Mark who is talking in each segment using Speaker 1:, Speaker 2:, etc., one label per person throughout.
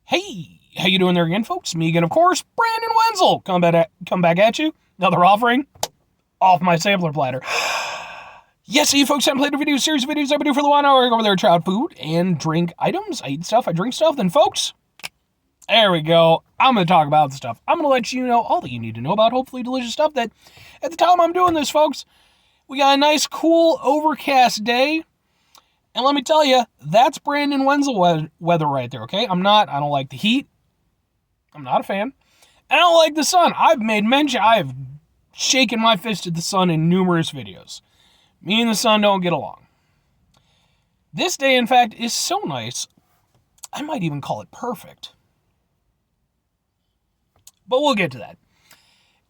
Speaker 1: Hey, how you doing there again, folks? Me again, of course, Brandon Wenzel. Come back at you. Another offering off my sampler platter. Yes, you folks haven't played a video series of videos I've been doing for the 1 hour. I go over there, try out food and drink items. I eat stuff, I drink stuff. Then, folks, there we go. I'm going to talk about the stuff. I'm going to let you know all that you need to know about hopefully delicious stuff that at the time I'm doing this, folks, we got a nice, cool, overcast day. And let me tell you, that's Brandon Wenzel weather right there, okay? I don't like the heat. I'm not a fan. I don't like the sun. I've made mention, I have shaken my fist at the sun in numerous videos. Me and the sun don't get along. This day, in fact, is so nice, I might even call it perfect. But we'll get to that.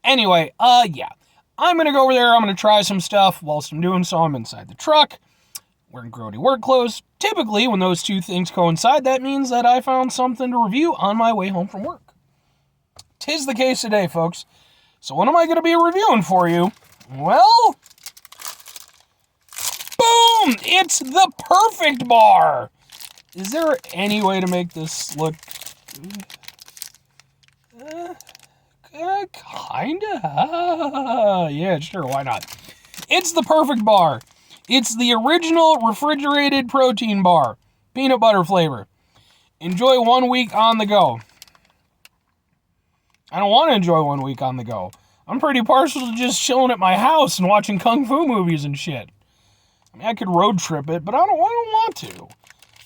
Speaker 1: Anyway, yeah. I'm going to go over there. I'm going to try some stuff. Whilst I'm doing so, I'm inside the truck, wearing grody work clothes. Typically, when those two things coincide, that means that I found something to review on my way home from work. 'Tis the case today, folks. So what am I going to be reviewing for you? Well, boom! It's the perfect bar! Is there any way to make this look... kinda? Yeah, sure, why not? It's the perfect bar. It's the original refrigerated protein bar. Peanut butter flavor. Enjoy 1 week on the go. I don't want to enjoy 1 week on the go. I'm pretty partial to just chilling at my house and watching kung fu movies and shit. I mean, I could road trip it, but I don't want to.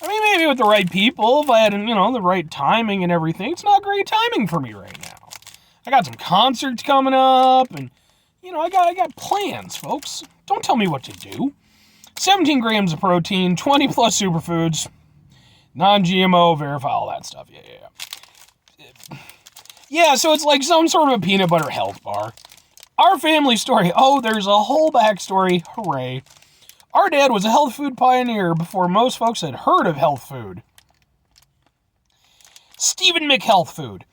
Speaker 1: I mean, maybe with the right people, if I had, the right timing and everything. It's not great timing for me right now. I got some concerts coming up, and, I got plans, folks. Don't tell me what to do. 17 grams of protein, 20 plus superfoods, non-GMO, verify all that stuff. Yeah. Yeah, so it's like some sort of a peanut butter health bar. Our family story, there's a whole backstory, hooray. Our dad was a health food pioneer before most folks had heard of health food. Stephen McHealth Food.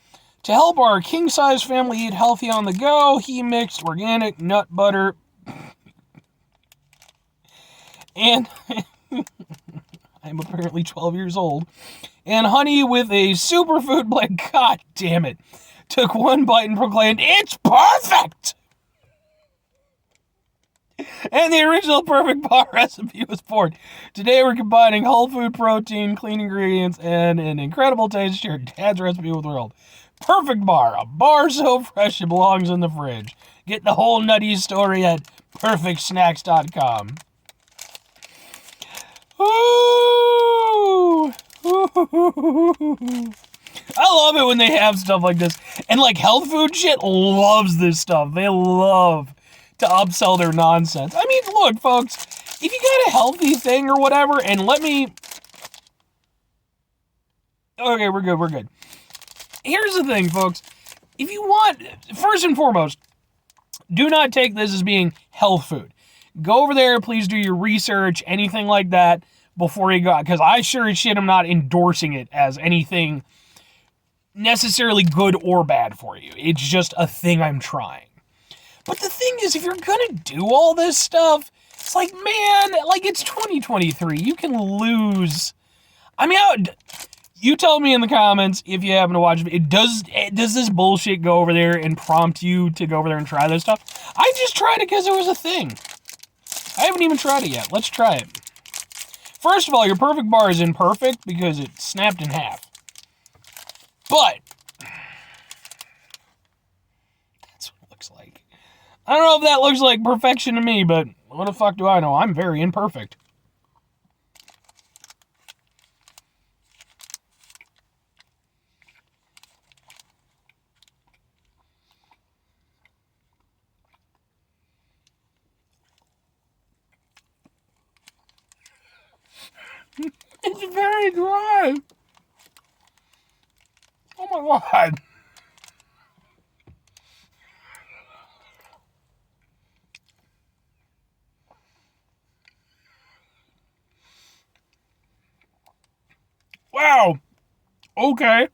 Speaker 1: To help our king-size family eat healthy on the go, he mixed organic nut butter and I'm apparently 12 years old, and honey with a superfood blend. God damn it. Took one bite and proclaimed, "It's perfect!" And the original perfect bar recipe was born. Today we're combining whole food protein, clean ingredients, and an incredible taste to share Dad's recipe with the world. Perfect bar. A bar so fresh it belongs in the fridge. Get the whole nutty story at perfectsnacks.com. Ooh. I love it when they have stuff like this. And like health food shit loves this stuff. They love to upsell their nonsense. I mean, look, folks, if you got a healthy thing or whatever, and okay, we're good. Here's the thing, folks. If you want, first and foremost, do not take this as being health food. Go over there, please do your research, anything like that, before you go, because I sure as shit am not endorsing it as anything necessarily good or bad for you. It's just a thing I'm trying. But the thing is, if you're gonna do all this stuff, it's like, man, like it's 2023. You can lose. I mean, you tell me in the comments if you happen to watch it. Does this bullshit go over there and prompt you to go over there and try this stuff? I just tried it because it was a thing. I haven't even tried it yet. Let's try it. First of all, your perfect bar is imperfect because it snapped in half. But that's what it looks like. I don't know if that looks like perfection to me, but what the fuck do I know? I'm very imperfect. It's very dry. Oh my god. Wow. Okay.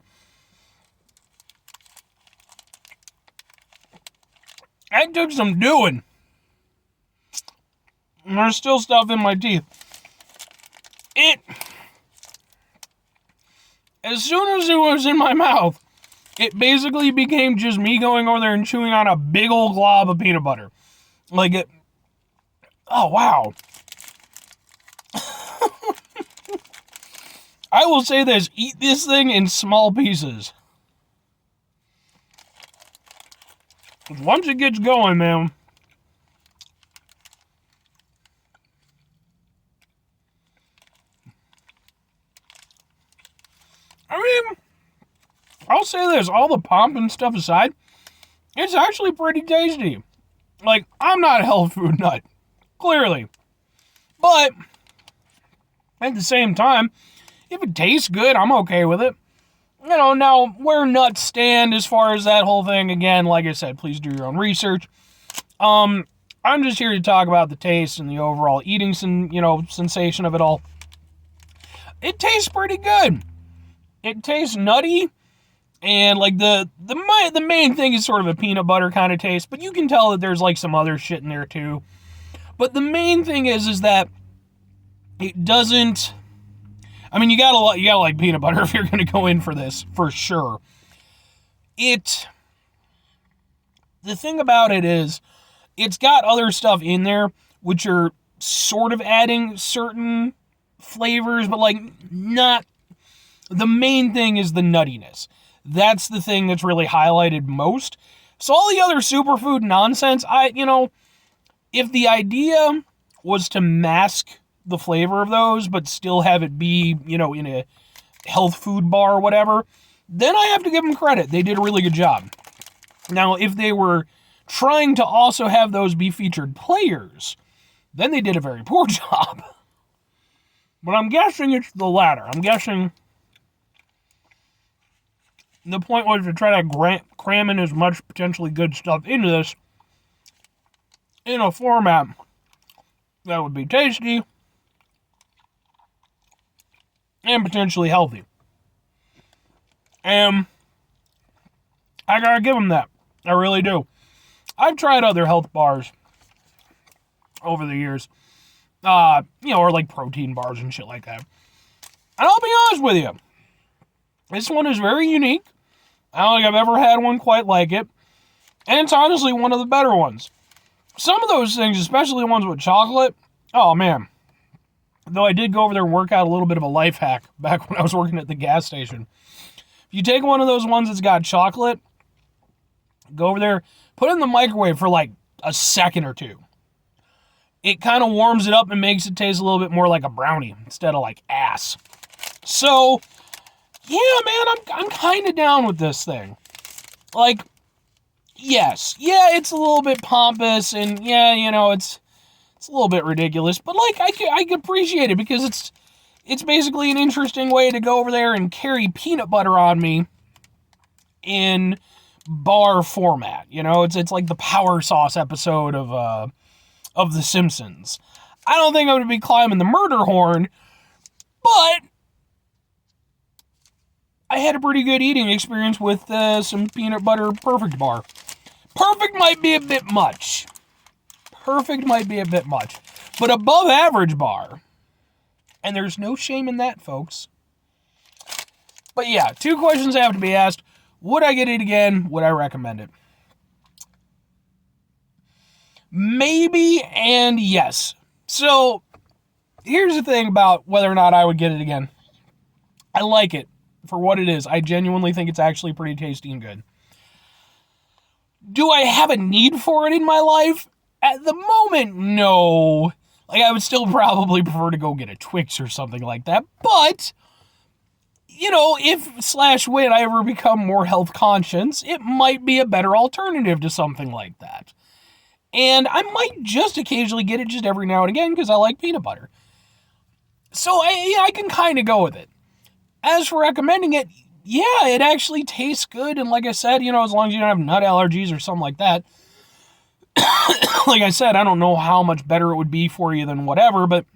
Speaker 1: That took some doing. And there's still stuff in my teeth. As soon as it was in my mouth, it basically became just me going over there and chewing on a big old glob of peanut butter. Like it. Oh, wow. I will say this, eat this thing in small pieces. Once it gets going, man. I mean, I'll say this, all the pomp and stuff aside, it's actually pretty tasty. Like, I'm not a health food nut, clearly. But, at the same time, if it tastes good, I'm okay with it. You know, now, where nuts stand as far as that whole thing, again, like I said, please do your own research. I'm just here to talk about the taste and the overall eating, sensation of it all. It tastes pretty good. It tastes nutty, and like the main thing is sort of a peanut butter kind of taste, but you can tell that there's like some other shit in there too. But the main thing is that it doesn't. I mean, you gotta like peanut butter if you're gonna go in for this, for sure. The thing about it is, it's got other stuff in there which are sort of adding certain flavors, but like not. The main thing is the nuttiness. That's the thing that's really highlighted most. So all the other superfood nonsense, if the idea was to mask the flavor of those, but still have it be, in a health food bar or whatever, then I have to give them credit. They did a really good job. Now, if they were trying to also have those be featured players, then they did a very poor job. But I'm guessing it's the latter. I'm guessing the point was to try to cram in as much potentially good stuff into this in a format that would be tasty and potentially healthy. And I gotta give them that. I really do. I've tried other health bars over the years, or like protein bars and shit like that. And I'll be honest with you, this one is very unique. I don't think I've ever had one quite like it. And it's honestly one of the better ones. Some of those things, especially ones with chocolate, oh man. Though I did go over there and work out a little bit of a life hack back when I was working at the gas station. If you take one of those ones that's got chocolate, go over there, put it in the microwave for like a second or two. It kind of warms it up and makes it taste a little bit more like a brownie instead of like ass. So, yeah, man, I'm kind of down with this thing. Like, yes, yeah, it's a little bit pompous, and yeah, it's a little bit ridiculous, but like I can appreciate it because it's basically an interesting way to go over there and carry peanut butter on me in bar format. It's like the power sauce episode of The Simpsons. I don't think I'm going to be climbing the murder horn, but I had a pretty good eating experience with some peanut butter perfect bar. Perfect might be a bit much. But above average bar. And there's no shame in that, folks. But yeah, 2 questions have to be asked. Would I get it again? Would I recommend it? Maybe and yes. So, here's the thing about whether or not I would get it again. I like it for what it is. I genuinely think it's actually pretty tasty and good. Do I have a need for it in my life? At the moment, no. Like, I would still probably prefer to go get a Twix or something like that. But, if / when I ever become more health conscious, it might be a better alternative to something like that. And I might just occasionally get it just every now and again because I like peanut butter. So, I can kind of go with it. As for recommending it, yeah, it actually tastes good. And like I said, as long as you don't have nut allergies or something like that. Like I said, I don't know how much better it would be for you than whatever, but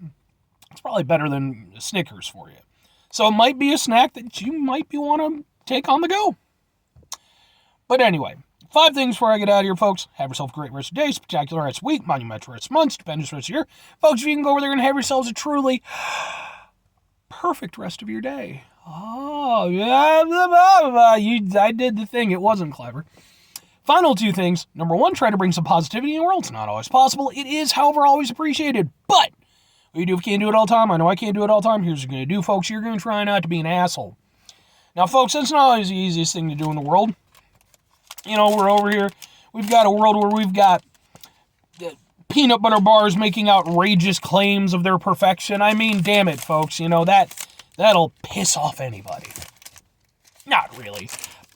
Speaker 1: it's probably better than Snickers for you. So it might be a snack that you might want to take on the go. But anyway, 5 things before I get out of here, folks. Have yourself a great rest of the day, spectacular rest of the week, monumental rest of months, stupendous rest of the year. Folks, if you can go over there and have yourselves a truly perfect rest of your day. Oh, yeah, blah, blah, blah. I did the thing. It wasn't clever. Final two things. Number one, try to bring some positivity in the world. It's not always possible. It is, however, always appreciated. But what you do if you can't do it all the time, I know I can't do it all the time. Here's what you're going to do, folks. You're going to try not to be an asshole. Now, folks, that's not always the easiest thing to do in the world. You know, we're over here. We've got a world where we've got peanut butter bars making outrageous claims of their perfection. I mean, damn it, folks. You know, that'll piss off anybody. Not really.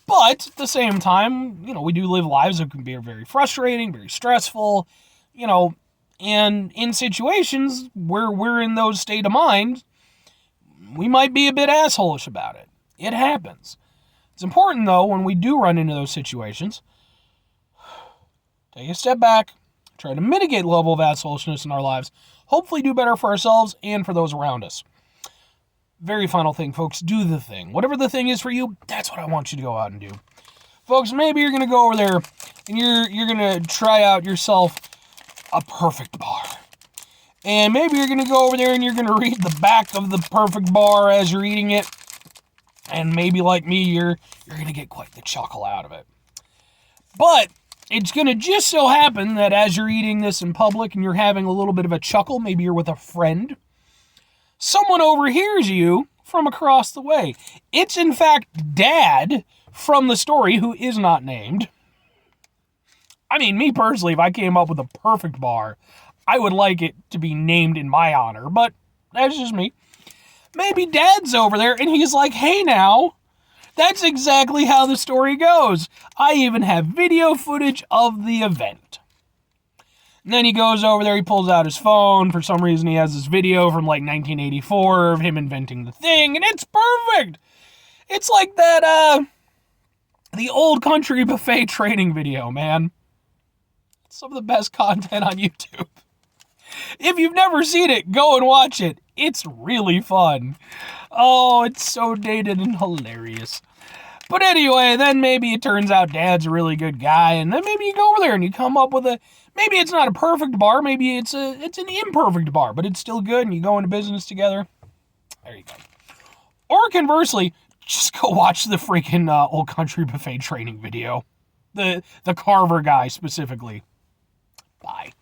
Speaker 1: But at the same time, you know, we do live lives that can be very frustrating, very stressful, you know, and in situations where we're in those state of mind, we might be a bit assholeish about it. It happens. It's important, though, when we do run into those situations, take a step back, try to mitigate the level of assholishness in our lives, hopefully do better for ourselves and for those around us. Very final thing, folks, do the thing. Whatever the thing is for you, that's what I want you to go out and do. Folks, maybe you're going to go over there and you're going to try out yourself a perfect bar. And maybe you're going to go over there and you're going to read the back of the perfect bar as you're eating it. And maybe like me, you're going to get quite the chuckle out of it. But it's going to just so happen that as you're eating this in public and you're having a little bit of a chuckle, maybe you're with a friend, someone overhears you from across the way. It's, in fact, Dad from the story, who is not named. I mean, me personally, if I came up with a perfect bar, I would like it to be named in my honor, but that's just me. Maybe Dad's over there, and he's like, hey now, that's exactly how the story goes. I even have video footage of the event. And then he goes over there, he pulls out his phone. For some reason, he has this video from like 1984 of him inventing the thing, and it's perfect. It's like that, the old country buffet training video, man. It's some of the best content on YouTube. If you've never seen it, go and watch it. It's really fun. Oh, it's so dated and hilarious. But anyway, then maybe it turns out Dad's a really good guy, and then maybe you go over there and you come up with maybe it's not a perfect bar, maybe it's an imperfect bar, but it's still good, and you go into business together. There you go. Or conversely, just go watch the freaking old country buffet training video. The Carver guy specifically. Bye.